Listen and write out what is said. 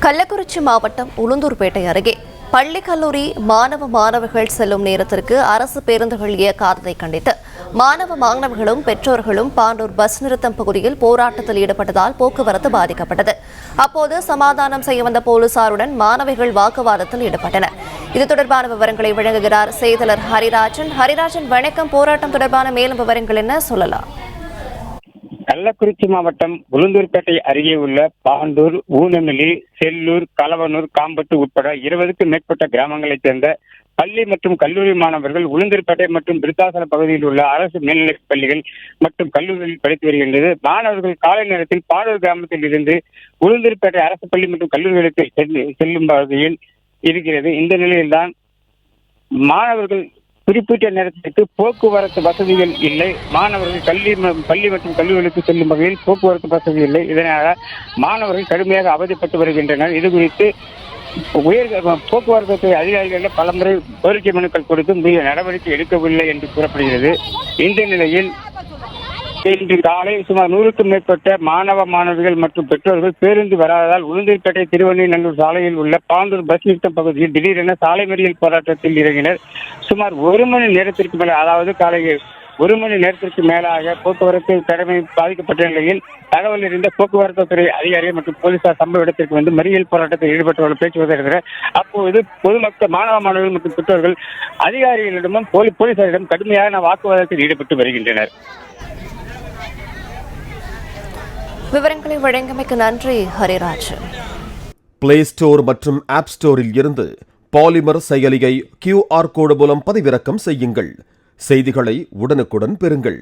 கள்ளக்குறிச்சி மாவட்டம் உளுந்தூர்பேட்டை அருகே பள்ளி கல்லூரி மாணவர்கள் செல்லும் நேரத்திற்கு அரசு பேருந்துகள் இயக்காததை கண்டித்து மாணவர்களும் பெற்றோர்களும் பாண்டூர் பஸ் நிறுத்தம் பகுதியில் போராட்டத்தில் ஈடுபட்டதால் போக்குவரத்து பாதிக்கப்பட்டது. அப்போது சமாதானம் செய்ய வந்த போலீசாருடன் மாணவிகள் வாக்குவாதத்தில் ஈடுபட்டனர். இது தொடர்பான விவரங்களை வழங்குகிறார் செய்தியாளர் ஹரிராஜன். வணக்கம். போராட்டம் தொடர்பான மேலும் விவரங்கள் என்ன சொல்லலாம்? கள்ளக்குறிச்சி மாவட்டம் உளுந்தூர்பேட்டை அருகே உள்ள பாண்டூர், ஊனமிலி, செல்லூர், கலவனூர், காம்பட்டு உட்பட 20க்கும் மேற்பட்ட கிராமங்களைச் சேர்ந்த பள்ளி மற்றும் கல்லூரி மாணவர்கள் உளுந்தூர்பேட்டை மற்றும் விருத்தாசலம் பகுதியில் உள்ள அரசு மேல்நிலைப் பள்ளிகள் மற்றும் கல்லூரிகளில் படித்து வருகின்றது. மாணவர்கள் காலை நேரத்தில் பாண்டூர் கிராமத்தில் இருந்து உளுந்தூர்பேட்டை அரசு பள்ளி மற்றும் கல்லூரிகளுக்கு செல்லும் பகுதியில் இருக்கிறது. இந்த நிலையில்தான் மாணவர்கள் குறிப்பிட்ட நேரத்திற்கு போக்குவரத்து வசதிகள் இல்லை. மாணவர்கள் பள்ளி மற்றும் கல்லூரிகளுக்கு செல்லும் வகையில் போக்குவரத்து வசதி இல்லை. இதனால மாணவர்கள் கடுமையாக அவதிப்பட்டு வருகின்றனர். இது குறித்து போக்குவரத்து அதிகாரிகளிடம் பலமுறை கோரிக்கை மனுக்கள் கொடுத்தும் நடவடிக்கை எடுக்கவில்லை என்று கூறப்படுகிறது. இந்த நிலையில் இன்று காலை சுமார் 100க்கும் மேற்பட்ட மாணவிகள் மற்றும் பெற்றோர்கள் பேருந்து வராததால் உளுந்தூர்பேட்டை திருவண்ணூர் சாலையில் உள்ள பாண்டூர் பஸ் நிறுத்தம் பகுதியில் திடீரென சாலை மறியல் போராட்டத்தில் இறங்கினர். சுமார் 1 மணி நேரத்திற்கு மேல, அதாவது காலை 1 மணி நேரத்திற்கு மேலாக போக்குவரத்து கடமை பாதிக்கப்பட்ட நிலையில் தகவல் அறிந்த போக்குவரத்து துறை அதிகாரிகள் மற்றும் போலீசார் சம்பவ இடத்திற்கு வந்து மறியல் போராட்டத்தில் ஈடுபட்டவர்கள் பேச்சுவார்த்தை. அப்போது பொதுமக்கள், மாணவர்கள் மற்றும் பெற்றோர்கள் அதிகாரிகளிடமும் போலீசாரிடம் கடுமையான வாக்குவாதத்தில் ஈடுபட்டு வருகின்றனர். விவரங்களை வழங்கியமைக்கு நன்றி ஹரிராஜன். பிளே ஸ்டோர் மற்றும் ஆப் ஸ்டோரில் இருந்து பாலிமர் செயலியை QR கோடு மூலம் பதிவிறக்கம் செய்யுங்கள். செய்திகளை உடனுக்குடன் பெறுங்கள்.